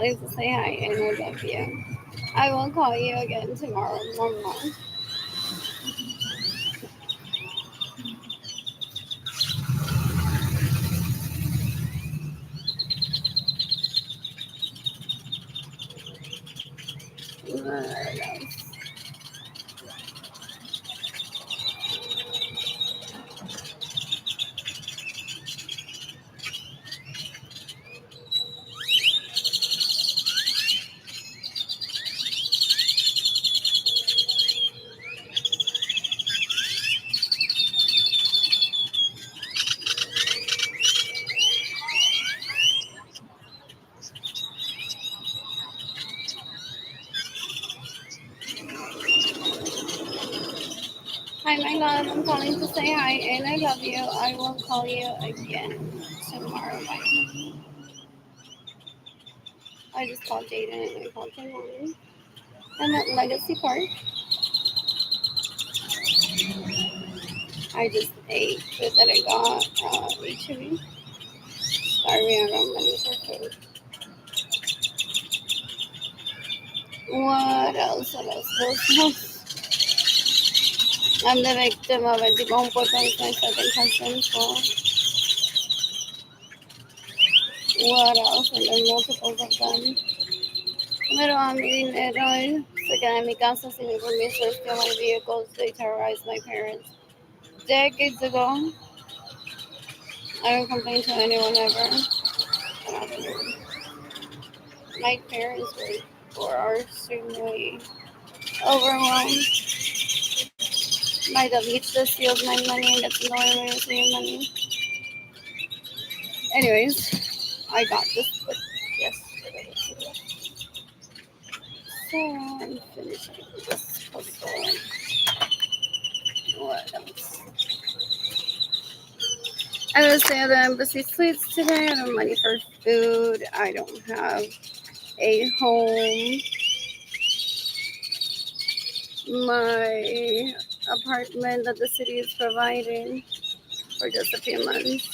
calling to say hi and I love you. I will call you again tomorrow, Mama. Hi, my love. I'm calling to say hi and I love you. I will call you again tomorrow. Bye. I just called Jaden and I called him morning. I'm at Legacy Park. I just ate food that I got HEB. Sorry, I don't money for food. What else? What else? What else? I'm the victim of it. Tipo, un puerto en second cousin. So, what else? And then multiples of them. Pero a mi dinero se queda en mi casa sin mi permiso. Steal my vehicles. They terrorize my parents. Decades ago, I don't complain to anyone ever. My parents are extremely overwhelmed by the leech that steals my money and gets annoyed when I steal money. Anyways, I got this book yesterday. So I'm finishing this puzzle. What else? I was at the embassy suites today. I don't have money for food. I don't have a home. My apartment that the city is providing for just a few months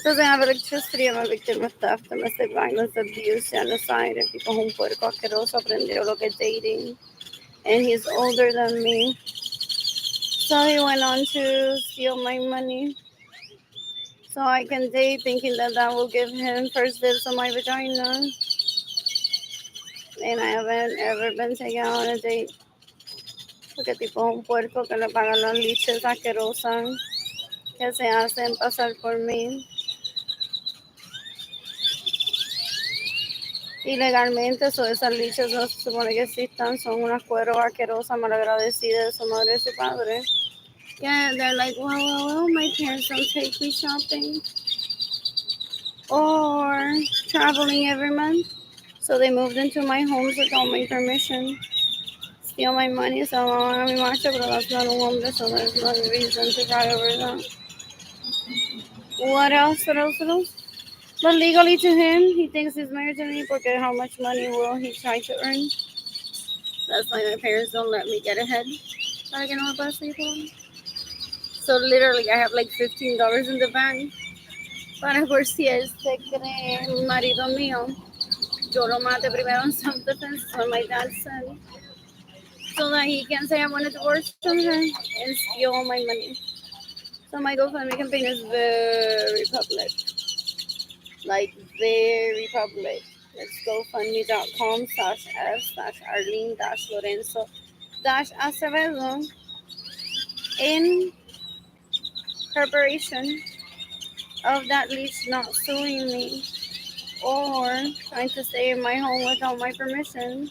doesn't have electricity. I'm a victim of theft, domestic violence, abuse, genocide, and people home puerco asqueroso aprendió lo que es dating. And he's older than me. So he went on to steal my money so I can date, thinking that that will give him first dibs on my vagina. And I haven't ever been taken on a date. Porque tipo un puerco que le pagan las liches asquerosas que se hacen pasar por mí ilegalmente. So esas liches no se supone que existan, son unas cueros asquerosas, malagradecidas de su madre y su padre. Yeah, they're like, well, my parents don't take me shopping or traveling every month. So they moved into my homes without my permission. Steal my money, so I mi macho, pero that's not a hombre, so there's no reason to cry over that. What else? What else? What else? But legally to him, he thinks he's married to me because how much money will he try to earn? That's why my parents don't let me get ahead. Para que no me pase todo. So literally, I have like $15 in the bank. Para por si él se cree marido mío. Yo lo mate primero in self-defense, so my dad said. So that he can say I want to divorce from her and steal all my money. So my GoFundMe campaign is very public. Like very public. It's gofundme.com/f/Arlene-Lorenzo-Acevedo in preparation of that lease not suing me or trying to stay in my home without my permission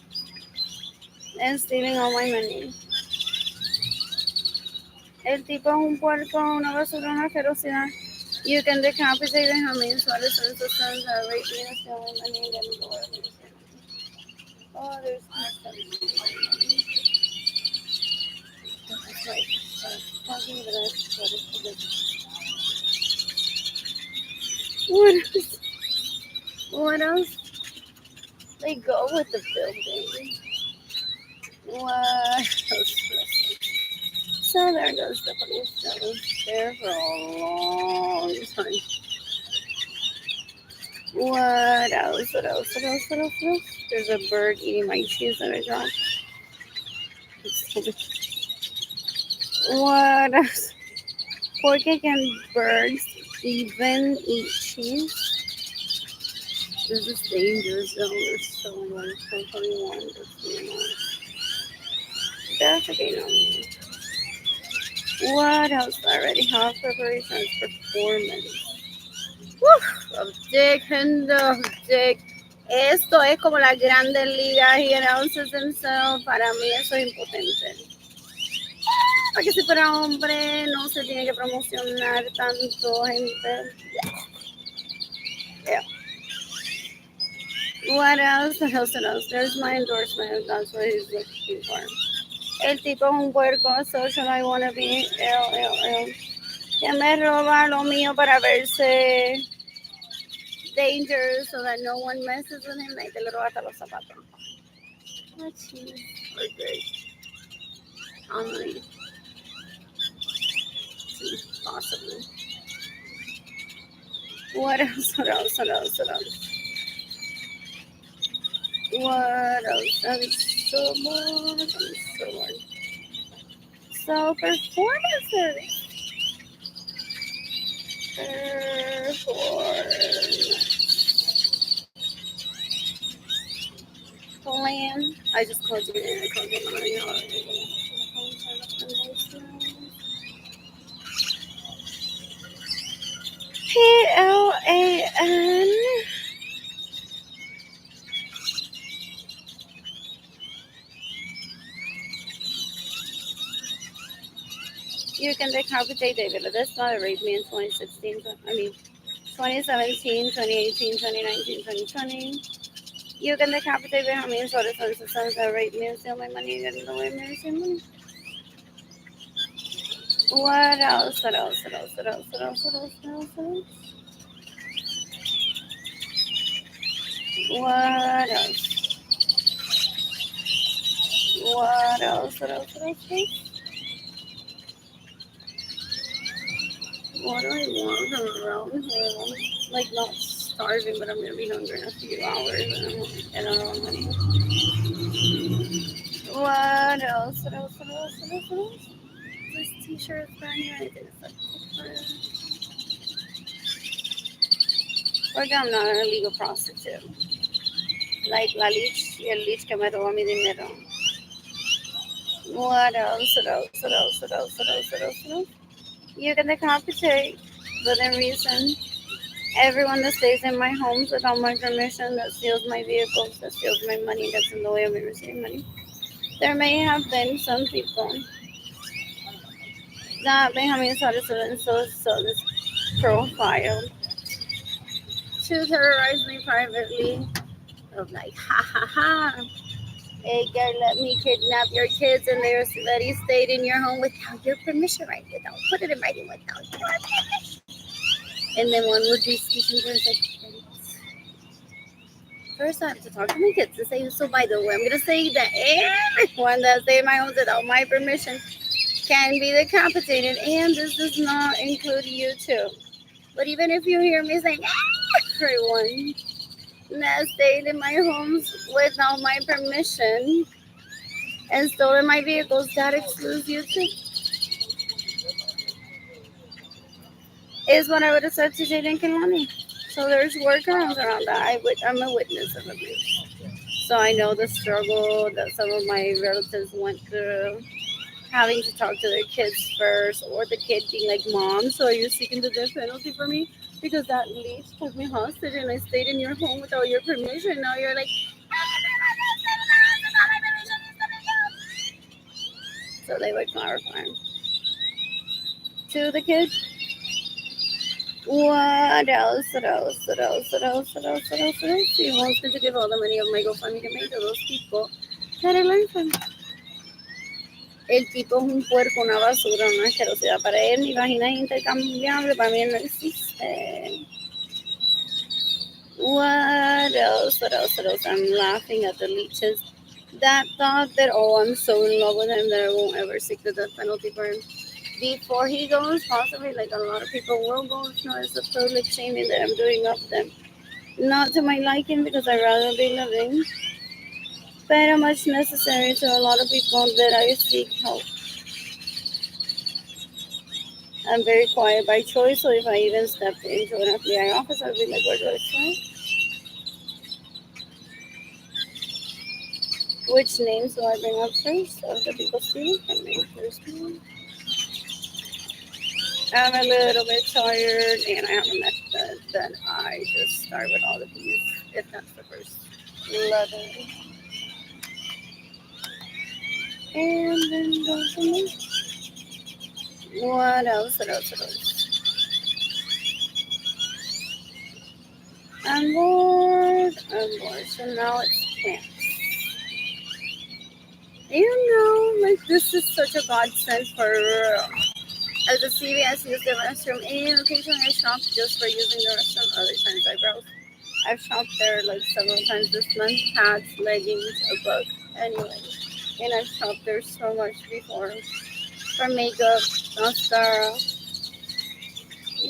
and stealing all my money. El tipo es un puerco, una basura, una ferocidad. You can decapitate him. I mean, so the sons of sons are raping and stealing money and then go away. Oh, there's that's right. Talking to what else? What else? They go with the building. What else? So there goes the police that was there for a long time. What else? What else? What else? What else? What else? There's a bird eating my cheese that I dropped. What else? Pork and birds even eat cheese? This is dangerous though. There's so much. 21. That's okay, no. What else? I already have preparations, performance. Woo! Of dick and of dick. Esto es como las grandes ligas. He announces himself. Para mí eso es impotente. Porque si fuera hombre no se tiene que promocionar tanto, gente. Yeah. What else? What else? What else? There's my endorsement. That's what he's looking for. El tipo es un puerco. Social I wanna be. Que me roba lo mío para verse dangerous so that no one messes with him. Like, te le roba hasta los zapatos. Let's see. Okay. Only. Possibly. What else? What else? What else? What else? What else? I'm so bored. I'm so bored. So performances. Plan. I just called you in. I called you PLAN. You can decapitate David. That's not a raped me in 2016. I mean, 2017, 2018, 2019, 2020. You can decapitate Benjamin Soros and sons that raped me and steal my money and get away with money. What else? What else? What else? What else? What else? What else? What else? What else? What else? What else? What else? What do I want around here? Like, not starving, but I'm gonna be hungry in a few hours and I don't have money. What else? What else? What else? What else? What else? This t-shirt is brand new. I think it's like porque I'm not an illegal prostitute. Like la leech y el leech que me robó mi dinero. What else? What else? What else? What else? What else? What else? What else? You can decapitate within reason. Everyone that stays in my homes without my permission, that steals my vehicles, that steals my money, that's in the way of me receiving money. There may have been some people that Benjamin started so this profile to terrorize me privately. Of like, ha ha ha. Hey girl, let me kidnap your kids and they already stayed in your home without your permission, right? Without put it in writing without your permission. And then one would be speaking to us like, first I have to talk to my kids and say, so by the way, I'm gonna say that everyone that stay in my home without my permission can be decapitated, and this does not include you too. But even if you hear me saying everyone that stayed in my homes without my permission and stolen my vehicles, that excludes you too. Is what I would have said to Jaden Kilani. So there's workarounds around that. I'm a witness of abuse. So I know the struggle that some of my relatives went through, having to talk to their kids first, or the kid being like, Mom, so are you seeking the death penalty for me? Because that leech took me hostage and I stayed in your home without your permission. Now you're like, so they would clarify to the kid. What else? What else? What else? What else? What else? What else? What else? He wants me to give all the money of my GoFundMe to make to those people that I learned from. El tipo es un puerco, una basura, una asquerosidad. Para él, mi vagina es intercambiable, para mí no existe. What else? What else? What else? I'm laughing at the leeches that thought that, oh, I'm so in love with him that I won't ever seek the death penalty for him. Before he goes, possibly, like a lot of people will go, it's not as a public shaming that I'm doing of them. Not to my liking because I'd rather be living, but much necessary to a lot of people that I seek help. I'm very quiet by choice, so if I even stepped into an FBI office, I'd be like, where do I start? Which names do I bring up first of the people stealing from me? First one. I'm a little bit tired, and I have a method that I just start with all of these, if that's the first 11. And then go from there. What else? What else? What else? I'm bored. I'm bored. So now it's plants. Like this is such a godsend for as a CVS use the restroom, and occasionally I shop just for using the restroom. Other times I browse. I've shopped there like several times this month. Hats, leggings, a book, anyway. And I've shopped there so much before for makeup, mascara,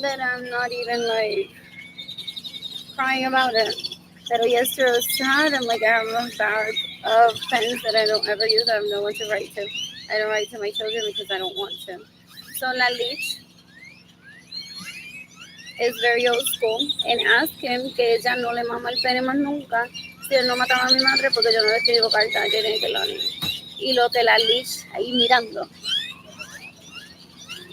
that I'm not even like crying about it. Pero yesterday was sad. I'm like, I have a bag of pens that I don't ever use. I have no one to write to. I don't write to my children because I don't want to. So La Lich is very old school and ask him que ella no le mama el pene más nunca si él no mataba a mi madre porque yo no le escribo carta, tienen que lo niño. Y lo que la Lich ahí mirando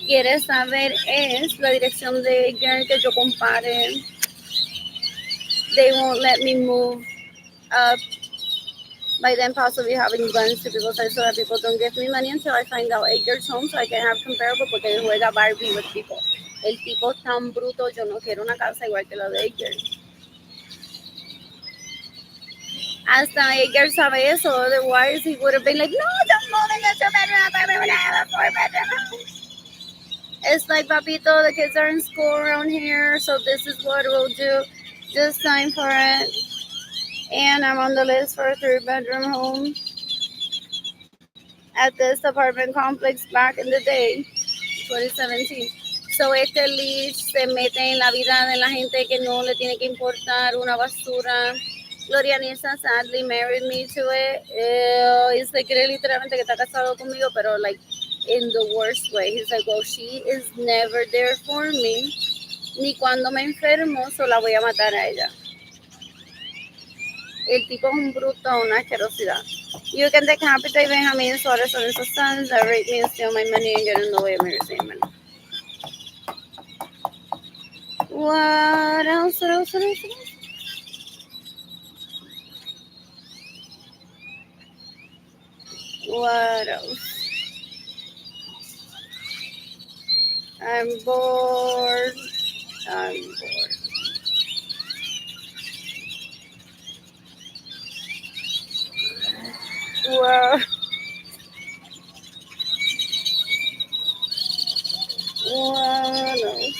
quiere saber es la dirección de ella que yo compare. They won't let me move up by then possibly having guns to people's heads so that people don't give me money until I find out Edgar's home so I can have comparable porque él juega Barbie with people. El tipo tan bruto, yo no quiero una casa igual que la de Edgar. Hasta Edgar sabe eso, otherwise he would have been like, no, don't move in the two-bedroom apartment, I have a four-bedroom house. It's like, papito, the kids are in school around here, so this is what we'll do. Just sign for it. And I'm on the list for a three-bedroom home at this apartment complex back in the day, 2017. So este lead se mete en la vida de la gente que no le tiene que importar una basura. Gloria Nisa sadly married me to it. Y se cree literalmente que está casado conmigo, pero like in the worst way. He's like, well, she is never there for me. Ni cuando me enfermo, so la voy a matar a ella. El tipo es un bruto, una asquerosidad. You can decapitate Benjamin Suarez and his sons, that rape me and steal my money and get in the way of me receiving money. What else? What else? What else? What else? What else? I'm bored. I'm bored. What? What else?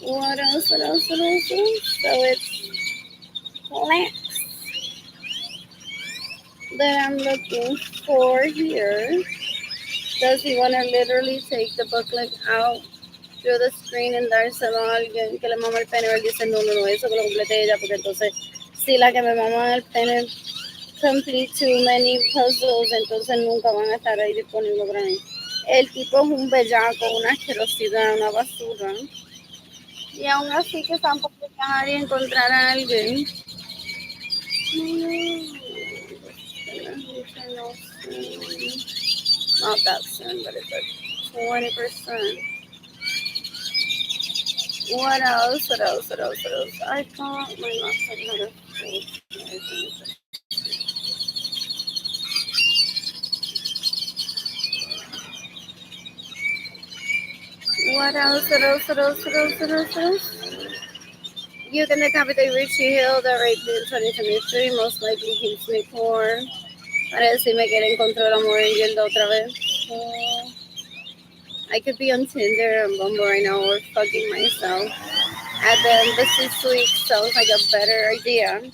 What else? What else? What else? So it's plants that I'm looking for here. Does he want to literally take the booklet out through the screen and dárselo a alguien que le mama el pene? Él dice, no, no, no, eso que lo complete ella, porque entonces, si la que me mama el pene complete too many puzzles, entonces nunca van a estar ahí disponibles para mí. El tipo es un bellaco, una asquerosidad, una basura. Y aún así que tampoco dejar y encontrar a alguien. Not that soon, but it's like 20%. What else? What else? What else? What else? I thought my laptop had a full. What else? What else? What else? What else? What else? What else? You can decapitate Richie Hill, that raped me in 2023, most likely keeps me poor. Parece si me quiere encontrar amor en Yelda otra vez. I could be on Tinder and Bumble right now or fucking myself. At the embassy suite sounds like a better idea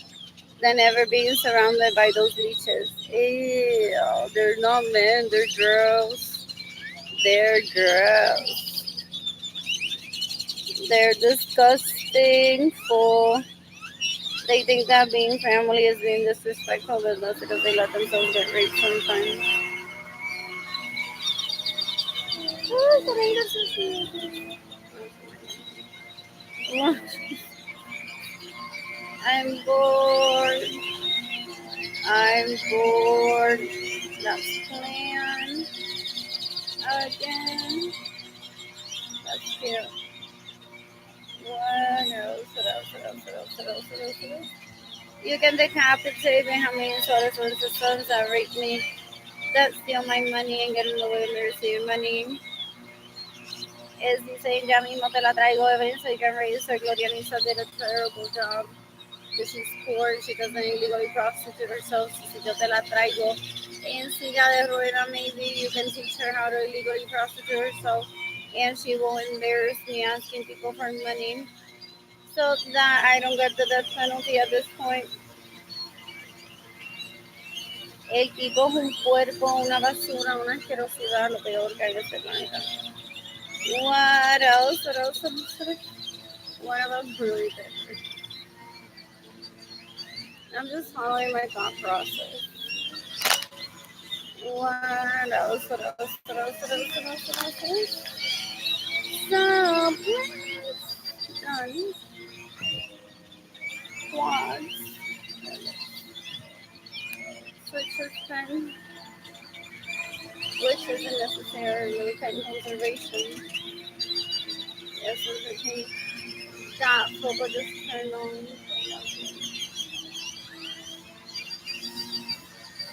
than ever being surrounded by those leeches. Ew, they're not men, they're girls. They're girls. They're disgusting. thankful. They think that being family is being disrespectful, but that's because they let themselves get raped sometimes. I'm bored. I'm bored. Let's plan again. That's cute. What else? What else? What else? What else? What else? What else? What else? You can decapitate me. How many sort of sons that rape me? That steal my money and get in the way of me receiving money. Is he saying ya mismo te la traigo evidence so you can raise her? Gloria Lisa did a terrible job because she's poor. She doesn't illegally prostitute herself. So si yo te la traigo en silla de rueda, maybe you can teach her how to illegally prostitute herself, and she will embarrass me asking people for money so that I don't get the death penalty at this point. El tipo es un puerco, una basura, una asquerosidad, lo peor que hay de este planeta. What else? What else? What about breathing? I'm just following my thought process. What else? What else? What else? What else? What else? What else? What else? So, done. Quads. Switches pen, which isn't necessarily pen conservation. Yes, entertain. Stop. Focal just turn on.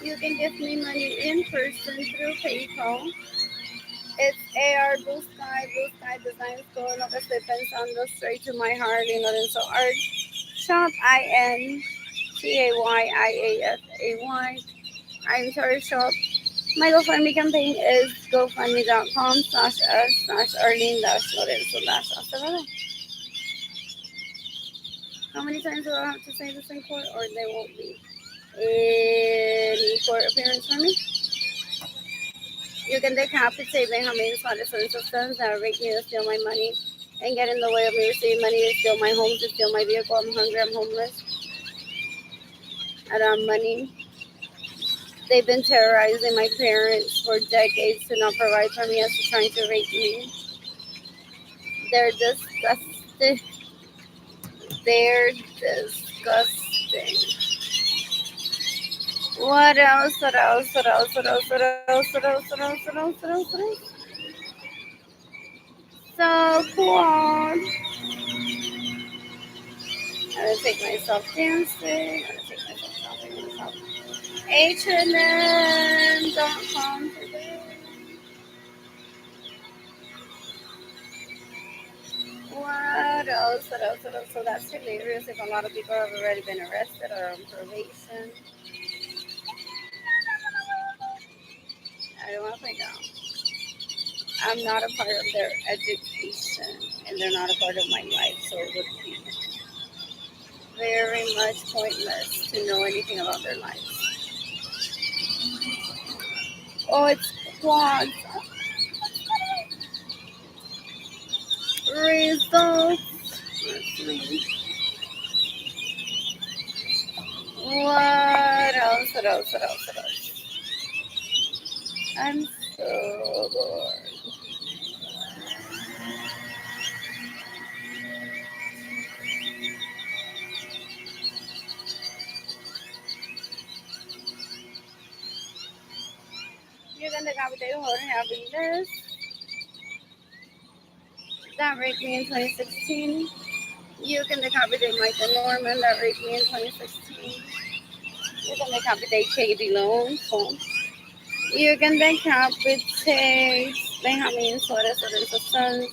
You can give me money in person through PayPal. It's AR Blue Sky Design Store. Lo que estoy pensando straight to my heart y Lorenzo Art. Shop INTAYIAFAY. I'm sorry, shop. My GoFundMe campaign is gofundme.com/us/Arlene-Lorenzo-Acevedo. How many times do I have to say this in court, or there won't be any court appearance for me? You can decapitate Benjamin Suarez and sons that rape me to steal my money and get in the way of me receiving money to steal my home, to steal my vehicle. I'm hungry, I'm homeless. I don't have money. They've been terrorizing my parents for decades to not provide for me as to trying to rape me. They're disgusting. They're disgusting. What else? What else? What else? What else? What else? What else? What else? What else? What else? What else? What else? So cool. I'm gonna take myself dancing. I'm gonna take myself shopping myself. H&M.com today. What else? What else? What else? So that's hilarious if a lot of people have already been arrested or on probation. I don't want to find out. I'm not a part of their education, and they're not a part of my life, so it would be very much pointless to know anything about their lives. Oh, it's quads. Results. Let's see. What else? What else? What else? What else? I'm so bored. You're gonna decapitate Jorge Aviles. That raped me in 2016. You can decapitate Michael Norman. That raped me in 2016. You can decapitate Katie Lone. You can decapitate Benjamin Suarez or his sons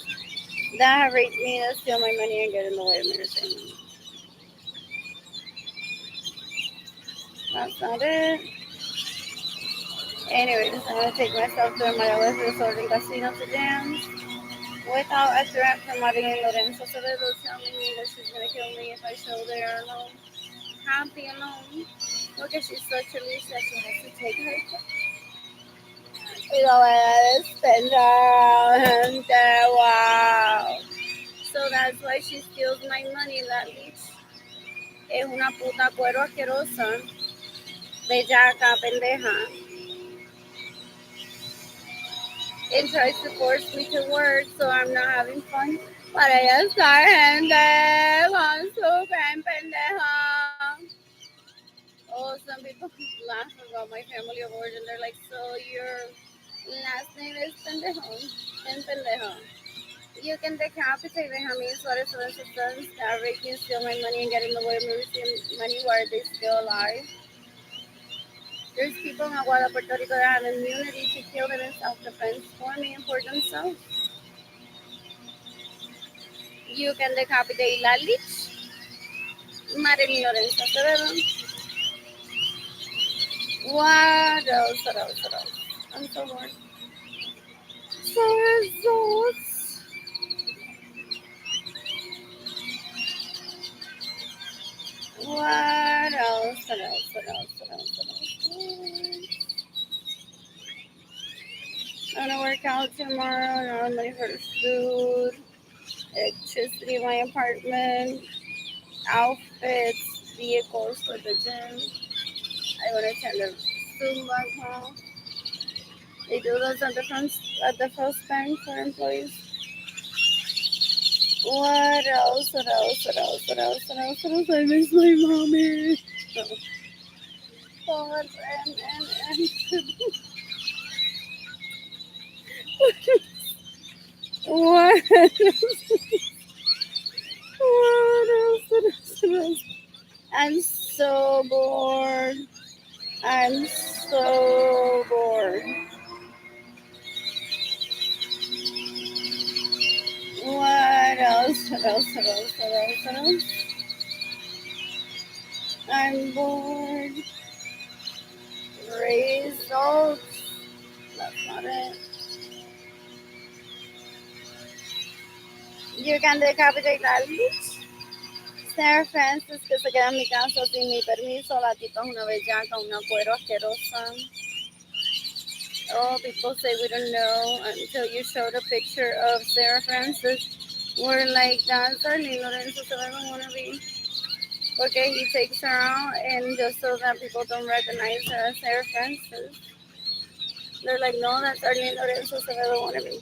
that have raped me, that steal my money and get in the way of me receiving. That's not it. Anyways, I'm gonna take myself to my last resort in casino to dance without a threat from Marilyn Lorenzo Acevedo telling me that she's gonna kill me if I show there alone. Happy alone. Look at she's such a leash that she has to take her. Y lo voy a defender, gente, wow. So that's why she steals my money, that bitch. Es una puta cuero asquerosa. Bellaca, pendeja. And tries to force me to work so I'm not having fun. But ella está gente con su gran pendeja. Oh, some people laugh about my family of origin. They're like, so your last name is Pendejo and Pendejo. You can decapitate Benjamin Suarez and his sons that rape me, steal my money, and get in the way of me receiving money while they still alive. There's people in Aguada, Puerto Rico that have immunity to kill them in self-defense for me and for themselves. You can decapitate Lalich, Marilyn Lorenzo Acevedo. What else? What else? What else? I'm so bored. So results. What else? What else? What else? What else? What else? I'm gonna work out tomorrow. No money for the food, electricity in my apartment, outfits, vehicles for the gym. I want to attend a Zumba class. They do those at the first bank for employees. What else? What else? What else? What else? What else? What else? I miss my mommy. Oh, and what? What else? What else? What else? I'm so bored. I'm so bored. What else? What else? What else? What else? What else? I'm bored. Results. That's not it. You can decapitate that bitch. Sarah Francis, que se queda en mi casa sin mi permiso. La tipa es una bellaca, una cuero asquerosa. Oh, people say we don't know until you showed a picture of Sarah Francis. We're like, that's Arlene Lorenzo, so I don't want to be. Okay, he takes her out, and just so that people don't recognize her as Sarah Francis. They're like, no, that's Arlene Lorenzo, so I don't want to be.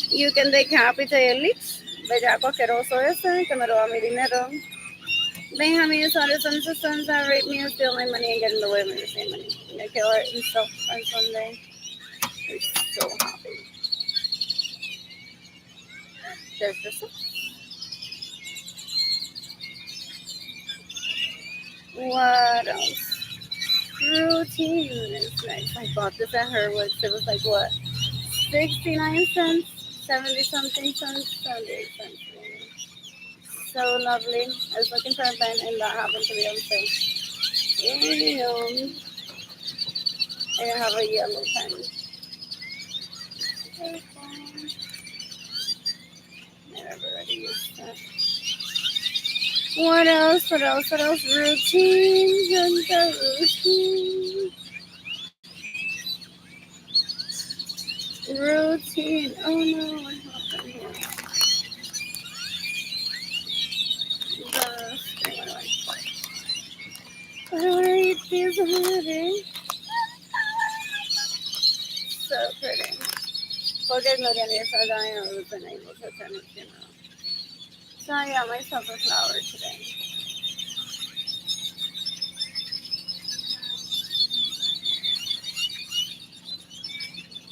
You can decapitate a lich. Bellaco asqueroso ese, que me roba mi dinero. Benjamin Suarez and his sons that rape me and steal my money and get in the way of me to save money. And I kill her himself on Sunday. I'm so happy. There's just what else? Routine is nice. I bought this at Herwood's. It was like what? 69 cents? 70 something cents? 78 cents. So lovely. I was looking for a pen and that happened to be on sale. Damn. I have a yellow pen. Never already used that. What else? What else? What else? Routines and the routine. Routine. Oh no, what happened here? Why do I eat these already? So pretty. Porque Gloria and I have been able to turn it, you know. So I got myself a flower today.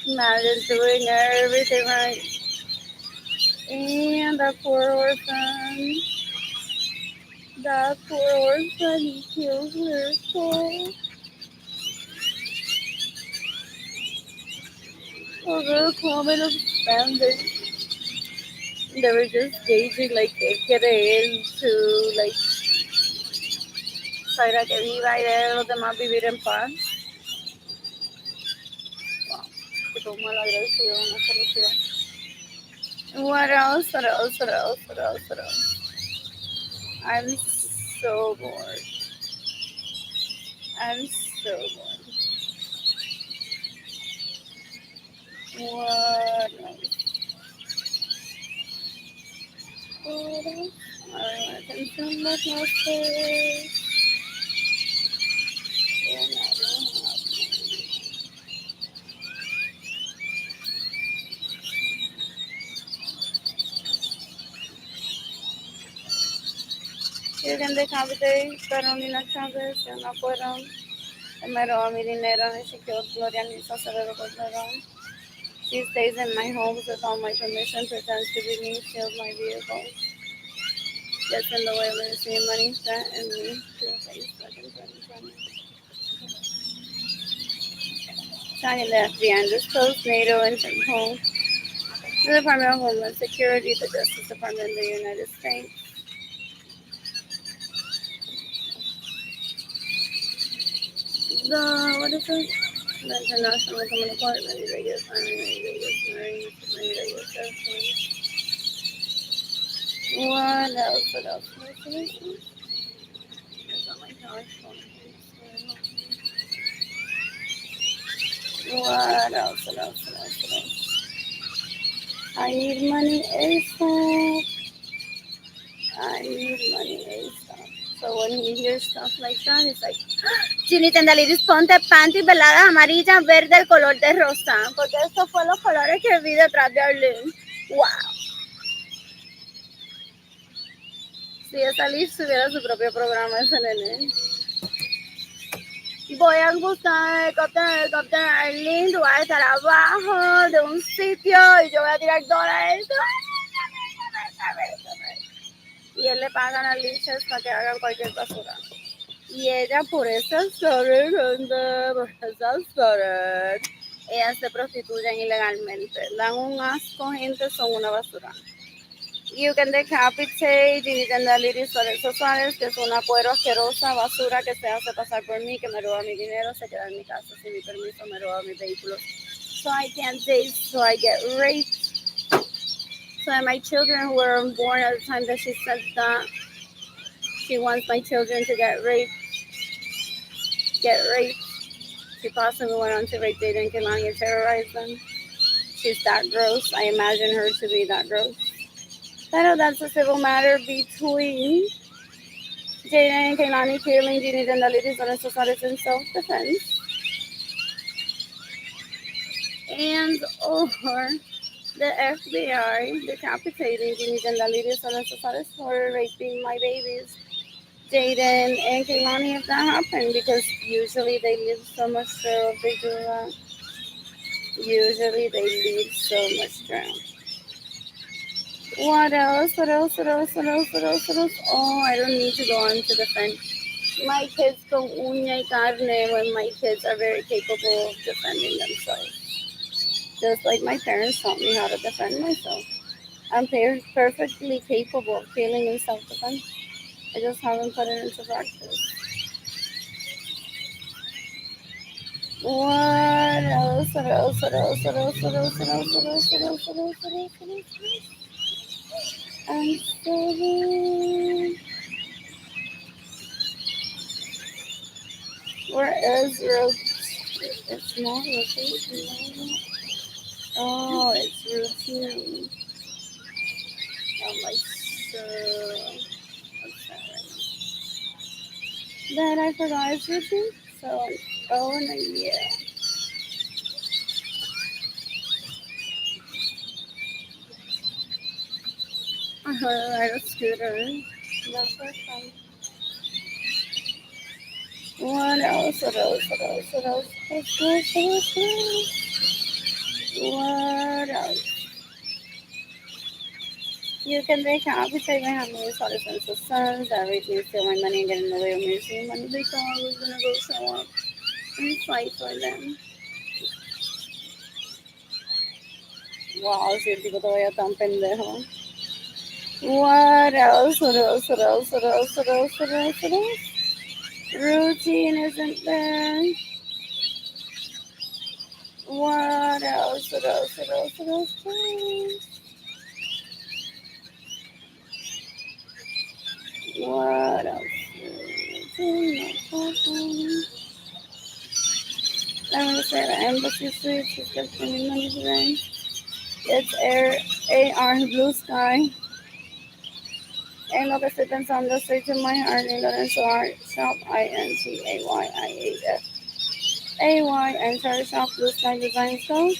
Imagine doing everything right. And that poor orphan. That poor orphan, he kills her soul. Over a comment of spam, they were just gauging like qué quiere él to like para que viva y de los demás vivir en paz. Wow, tipo mal agradecido, una felicidad. What else? What else? What else? What else? What else? I'm so bored. I'm so bored. What else? I consume much more space. You can decapitate, pero ni la cabeza, yo no puedo. Me robó mi dinero and she killed Gloria Nisa Severo Calderon. She stays in my home without my permission, pretends to be me, steals my vehicle, gets in the way of me seeing money spent and me to a face fucking 2020. China left behind this post, NATO and home. The Department of Homeland Security, the Justice Department of the United States. What is it? The International Criminal Court, many Vegas, Army, Vegas, Marines, many Vegas, Air Force. What else? What else? What else? It's on my telephone. What else? What else? What else? What else? I need money ASAP. I need money ASAP. So when he hears stuff like that, he's like, Ginny Tendaliris, ponte panty veladas amarillas, verde, el color de rosa. Porque estos fueron los colores que vi detrás de Arlene. ¡Wow! Si esa Liz tuviera su propio programa de CNN. Voy a buscar el Captain Arlene, tú vas a estar abajo de un sitio y yo voy a tirar dólares. Y él le pagan a Liches para que hagan cualquier basura. Y ella por esas ellas se prostituyen ilegalmente. Dan un asco, gente, son una basura. You can decapitate Ginny Tendaliris Lorenzo Suárez, que es una cuero asquerosa, basura que se hace pasar por mí, que me roba mi dinero, se queda en mi casa sin mi permiso, me roba mi vehículo. So I can't date, so I get raped. So my children who were born at the time that she said that she wants my children to get raped. She possibly went on to rape Jaden Kehlani and terrorize them. She's that gross. I imagine her to be that gross. I know that's a civil matter between Jaden and Kehlani killing Ginny Tendaliris Lorenzo Suárez in self-defense. And or the FBI decapitating Ginny Tendaliris Lorenzo Suárez for raping my babies, Jaden and Kehlani, if that happened, because usually they leave so much trail if they do that. Usually they leave so much trail. What else? What else? What else? What else? What else? What else? Oh, I don't need to go on to defend my kids con uña y carne when my kids are very capable of defending themselves. Just like my parents taught me how to defend myself. I'm perfectly capable of killing in self-defense. I just haven't put it into practice. What else? What else? What else? What else? What else? What else? What else? What else? What else? What else? What else? I'm sorry. Where is routine? It's not routine. Oh, it's routine. I'm like so upset right now. Then I forgot it's routine. So, oh, and yeah. I heard I ride a scooter. That's so fun. What else? What else? What else? What else? What else? You can decapitate my family, citizens, of sons, everything, steal my money and get in the way of me seeing money. They thought I was gonna go show up and fight for them. Wow, si el tipo todavía tan pendejo. What else? What else? What else? What else? What else? What else? What else? Routine isn't there. What else? What else? What else? What else? What else? What else? I'm gonna say the embassy suite. She's got money today. It's AR Blue Sky. En lo que estoy pensando, straight to my heart, and Lorenzo Art Shop, INTAYIAF. AY and Charter Shop, Blue Sky Design Store.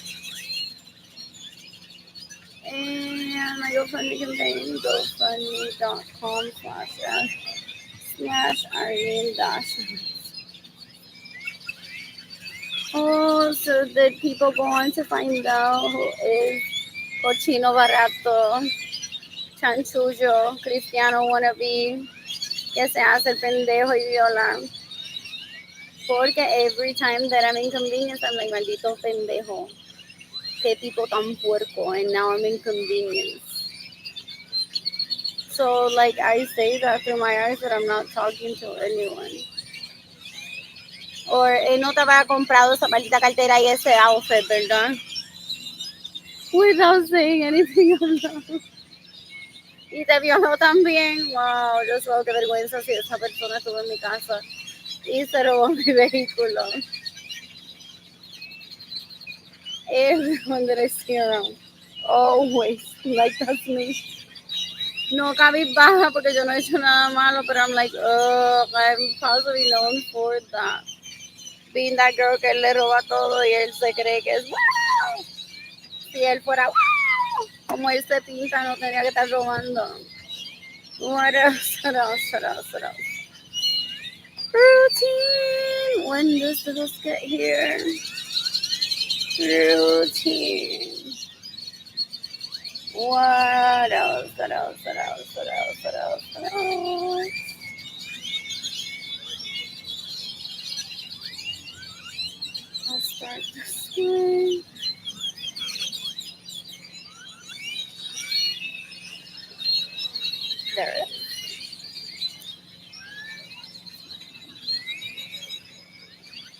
And my GoFundMe campaign, gofundme.com/Irene-. Oh, so did people go on to find out who is Cochino Barato, Chanchullo, Cristiano wannabe, que se hace el pendejo y viola? Porque every time that I'm inconvenienced, I'm like, maldito pendejo. Que tipo tan puerco, and now I'm inconvenienced. So, like, I say that through my eyes that I'm not talking to anyone. Or, no te había comprado esa maldita cartera y ese outfit, ¿verdad? Without saying anything aloud. Y te violó también. Wow, yo solo qué vergüenza si esa persona estuvo en mi casa y se robó mi vehículo. Everyone that I see around. Always. Like, that's me. No cabizbaja porque yo no he hecho nada malo, pero I'm like, I'm possibly known for that. Being that girl que él le roba todo y él se cree que es wow. Si él fuera wow, como él se pinta, no tendría que estar robando. What else? What else? What else? What else? Routine. When does this get here? Routine. What else? What else? What else? What else? What else? What else? I'll start this one. There it is.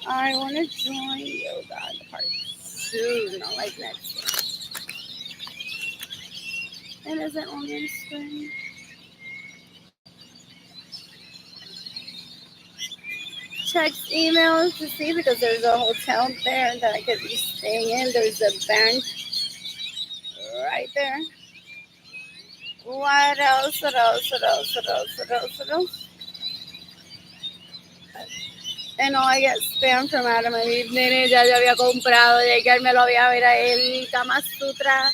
I want to join yoga part soon, not like next year. And is it only in spring? Check emails to see because there's a hotel there that I could be staying in. There's a bank right there. What else? What else? What else? What else? What else? What else? And I get spam from Adam and Eve. Nene, ya yo había comprado, ya que él me lo había ver a él, Kama Sutra.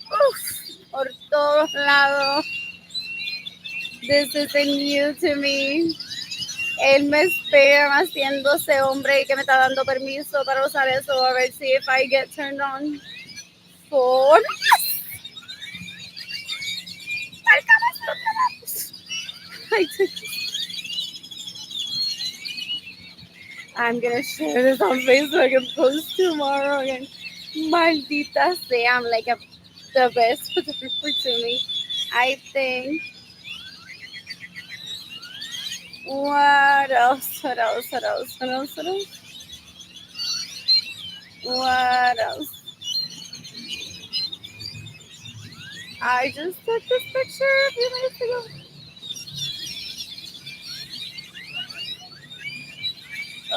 Uf, por todos lados. This isn't new to me. Él me spam haciéndose hombre y que me está dando permiso para usar eso. A ver si if I get turned on for. I'm gonna share this on Facebook and post tomorrow again. Maldita sea, I'm like the best photographer to me. I think. What else? What else? What else? What else? What else? What else? I just took this picture a few minutes ago.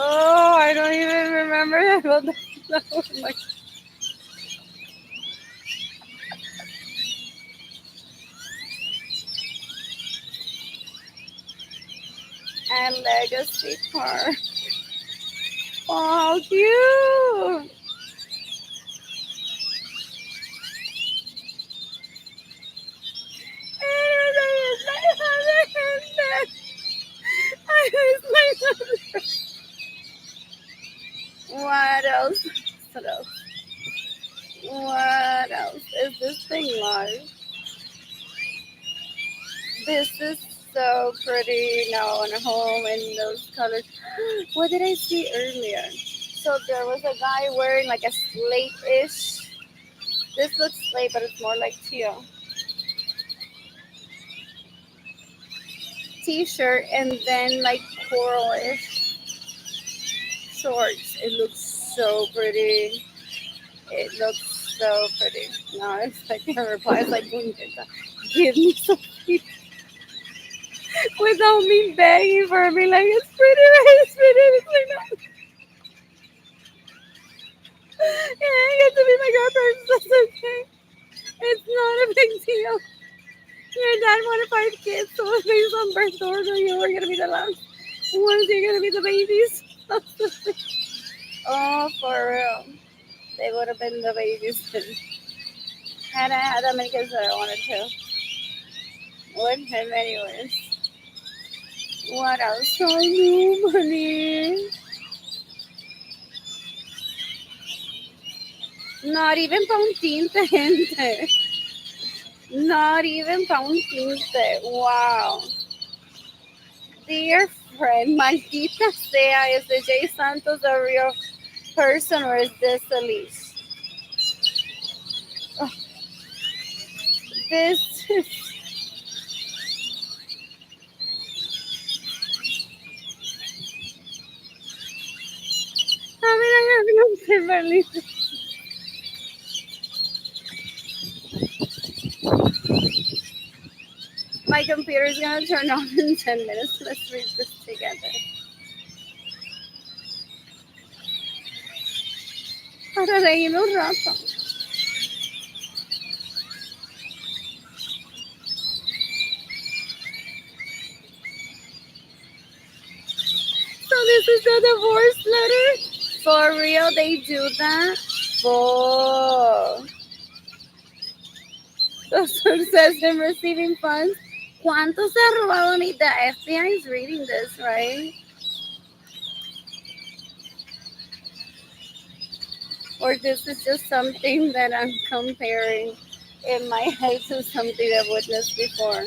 Oh, I don't even remember about that. Oh my. And Legacy Park. Oh, how cute! What else? What else? What else? Is this thing live? This is so pretty now on home in those colors. What did I see earlier? So there was a guy wearing like a slate-ish. This looks slate, but it's more like teal. T-shirt and then like coral-ish shorts. It looks so pretty. It looks so pretty. No, it's like a reply. It's like, give me some without me begging for me. Like, it's pretty, it's pretty. It's like, no. Yeah, I get to be my girlfriend. That's okay. It's not a big deal. Your dad wanted 5 kids. kids, so based on birth order, you were gonna be the last ones. You're gonna be the babies. Oh, for real. They would have been the babies then. Had I had that many kids that I wanted to. Would have anyways. What else do I do, honey? Not even pa un tinte, gente. Not even pa un tinte. Wow. Dear friend, maldita sea, is the Jay Santos a real person or is this Elise? Oh, this is. I mean, I have no Kimberly. My computer is gonna turn on in 10 minutes. Let's read this together. Para reír un rato. So this is the divorce letter? For real, they do that? For the success in receiving funds. ¿Cuánto se ha robado ni? The FBI is reading this, right? Or this is just something that I'm comparing in my head to something I've witnessed before.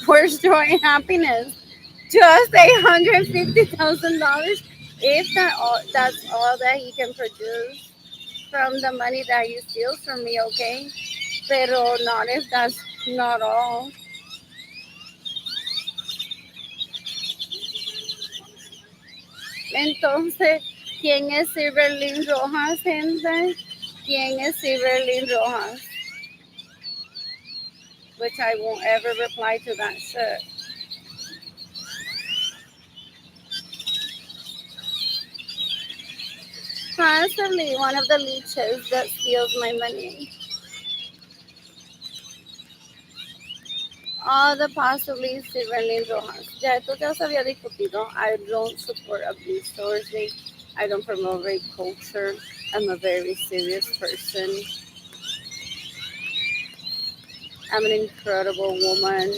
Where's joy and happiness? Just $850,000. If that's all that he can produce from the money that he steals from me, okay? Pero not if that's not all. Entonces, ¿quién es Silverlyn Rojas, gente? ¿Quién es Silverlyn Rojas? Which I won't ever reply to that shit. Possibly one of the leeches that steals my money. All the possibly Silverlyn Rojas. Ya esto ya se había discutido. I don't support abuse towards me. I don't promote rape culture. I'm a very serious person. I'm an incredible woman,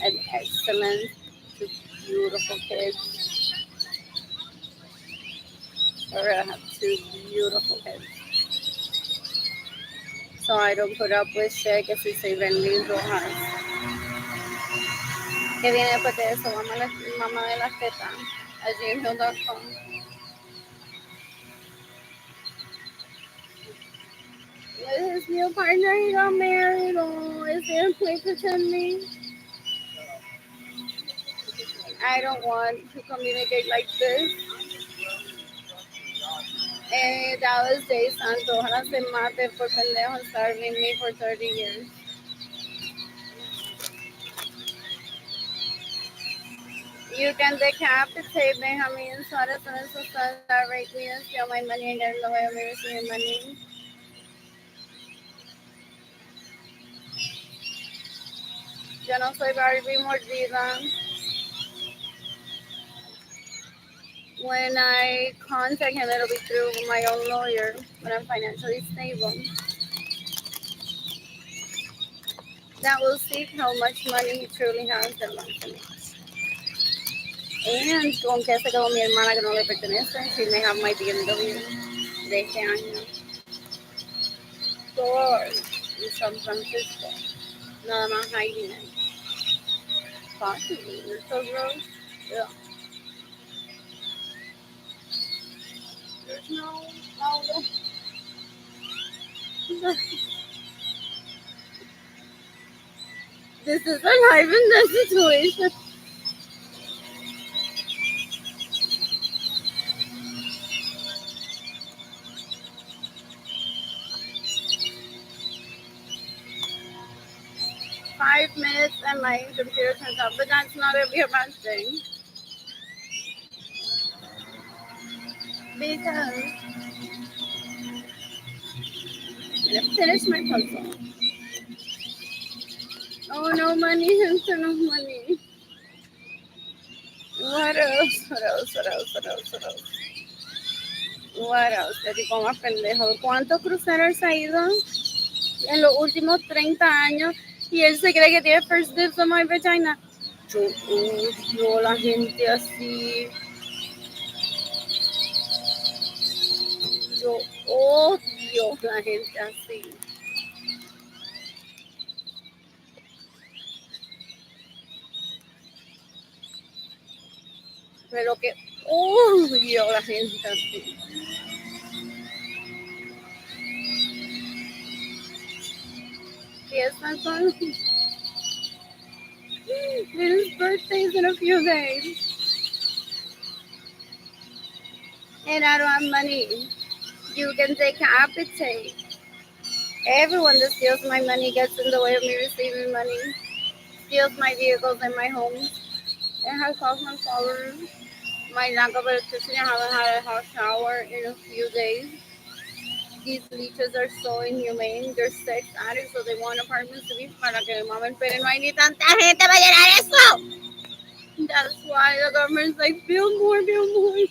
an excellent, two beautiful kids. Or I have two beautiful kids. So I don't put up with shit que si soy Benlin Rojas. Que viene después de eso, mamá de las tetas, a gmail.com. With his new partner, he got married. Oh, is there a place to send me? I don't want to communicate like this. That was Jay Santo. Ojalá se mate por pendejo starving me for 30 years. You can decapitate Benjamin Suarez and eso está rape me and steal my money and get in the way of me receiving money. Yo no soy Barbie mordida. When I contact him, it'll be through my own lawyer when I'm financially stable. That will see how much money he truly has and wants to make. And con que se quedó mi hermana que no le pertenece, she may have my BMW de este año. Por in San Francisco. Nada más hiding it. Possibly. You're so gross. Yeah. There's no. This is a life in this situation. Five minutes and my computer turns off, but that's not a bad thing. because I'm gonna finish my puzzle. Oh, no money, Hinta, no money. What else? What else? What else? What else? What else? What else? Te tipo más pendejo. ¿Cuántos cruceros ha ido en los últimos 30 años? Y él se cree que tiene first dibs on my vagina. Yo odio a la gente así. Yo odio a la gente así. Pero que odio a la gente así. Fiestas son. His birthday's in a few days. And I don't have money. You can decapitate. Everyone that steals my money gets in the way of me receiving money. Steals my vehicles and my homes. It has caused my followers. My lack of electricity. I haven't had a hot shower in a few days. These leeches are so inhumane. They're sex addicts, so they want apartments to be para que mamen, pero no hay ni tanta gente para llenar eso. That's why the government's like, build more, build more.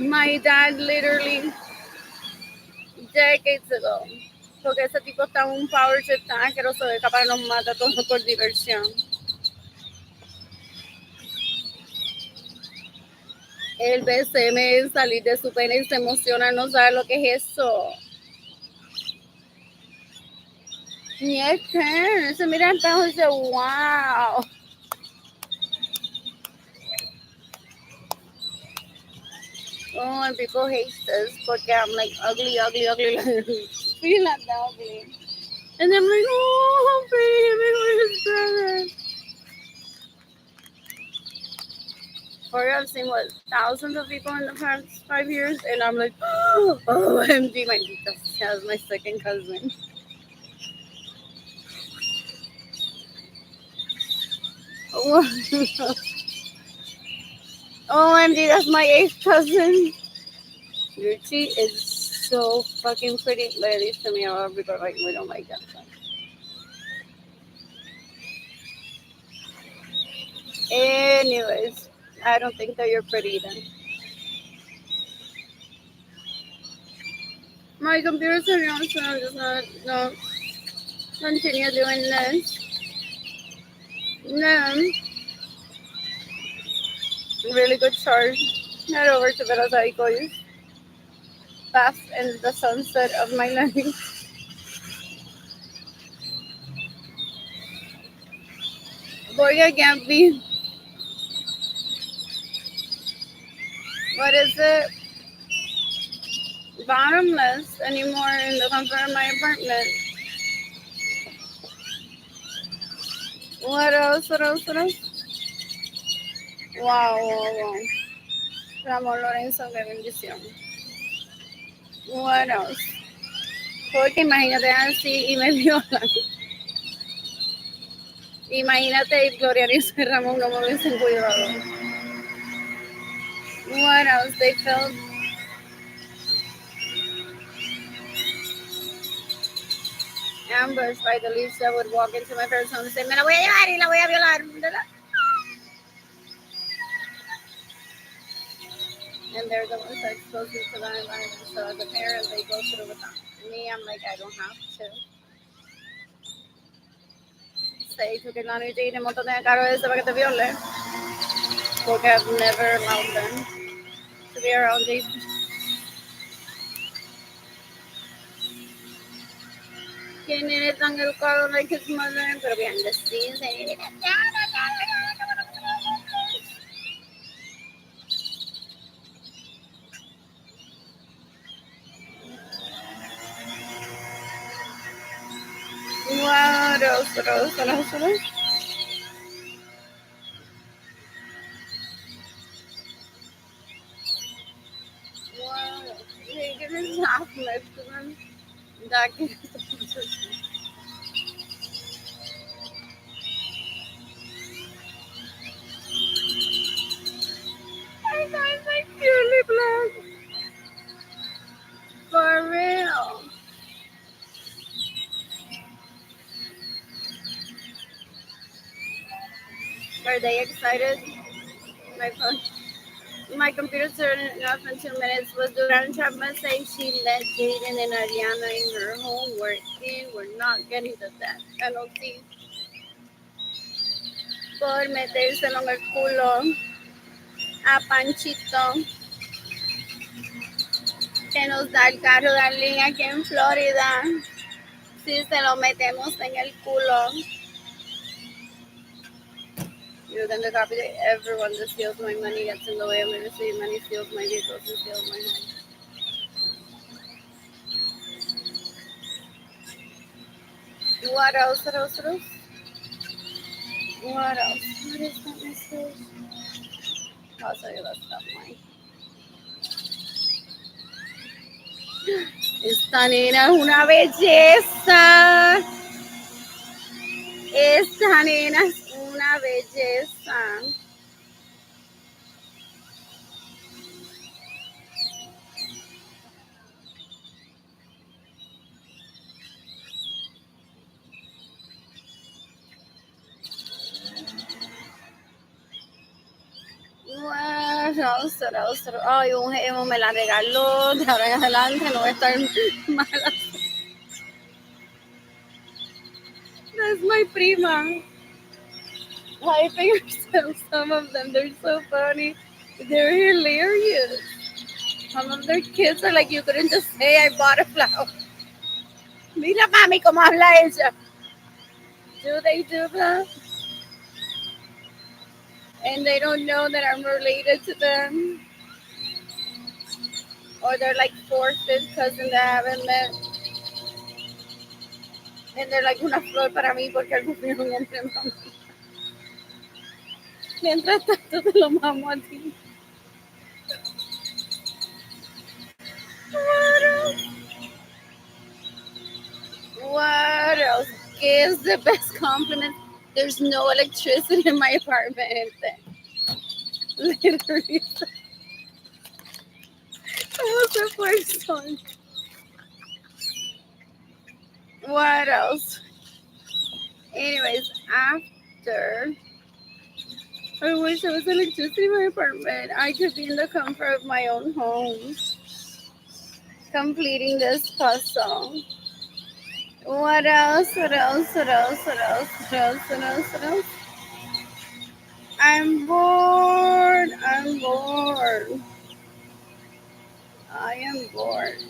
My dad literally decades ago, porque ese tipo está en un power trip tan asqueroso que capaz nos mata a todos por diversión. El BCM salir de su pene y se emociona, no sabe lo que es eso. Ni es que se mira el espejo y dice, wow. Oh, and people hate this porque I'm like ugly. You're not that ugly. And I'm like, oh, how pretty, his brother. For real, I've seen what, thousands of people in the past 5 years, and I'm like, oh, OMG, my that's my second cousin. OMG, that's my 8th cousin. Ruchi is so fucking pretty. But at least to me, our people like we don't like that. Anyways, I don't think that you're pretty then. My computer's turning on, so I'm just gonna continue doing this. Then, really good charge. Head over to Verosaico's. Bask in the sunset of my life. Boy, I can't be. What is it? Bottomless anymore in the comfort of my apartment. What else? What else? What else? Wow. Ramón Lorenzo, qué bendición. What else? Porque imagínate así y me violan. Imagínate Gloria Díaz y Ramón no me hubiesen cuidado. What else? They felt ambushed by the leaves that would walk into my parents' home and say, me la voy a llevar y la voy a violar. And they're the ones that expose me to that environment. So as a parent, they go through with that. Me, I'm like, I don't have to. Say, que la noche y un montón de caro de eso para que te viole. Porque I've never allowed them to be around these. ¿Quién es tan educado like his mother? Pero behind the scenes, what else? Wow. Hey, give me half left to them. That Look, for real. Are they excited? My phone. My computer turned off in 2 minutes. Was Duran Chapman saying she let Jaden and Ariana in her homework in? We're not getting the death penalty por metérselo en el culo a Panchito, que nos da el carro de Arlene aquí en Florida. Si se lo metemos en el culo. You're going to copy that everyone that steals my money gets in the way of me receiving money, steals my vehicles, and steals my home. What else? What else? What else? What else? What is that message? I'll tell you that stuff, Mike. Esta nena es una belleza. Esta nena es una belleza. Ay, un gemo me la regaló. De ahora en adelante no voy a estar mala. That's my prima. I think some of them, they're so funny. They're hilarious. Some of their kids are like, you couldn't just say I bought a flower. Mira, mami, cómo habla ella. Do they do that? And they don't know that I'm related to them. Or they're like fourth, fifth cousin that I haven't met. And they're like una flor para mí porque algo fueron entre mamá. Mientras tanto te lo mamo a ti. What else? What else? Gives the best compliment. There's no electricity in my apartment. Literally. That was the first one. What else? Anyways, after I wish there was electricity in my apartment. I could be in the comfort of my own home, completing this puzzle. What else? What else? What else? What else? What else? What else? What else? I'm bored. I'm bored. I am bored.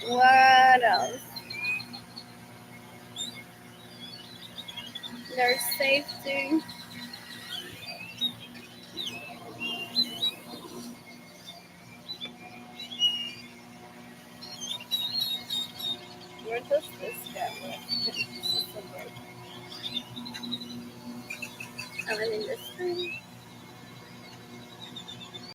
What else? There's safety. Where does this go? I'm in this room.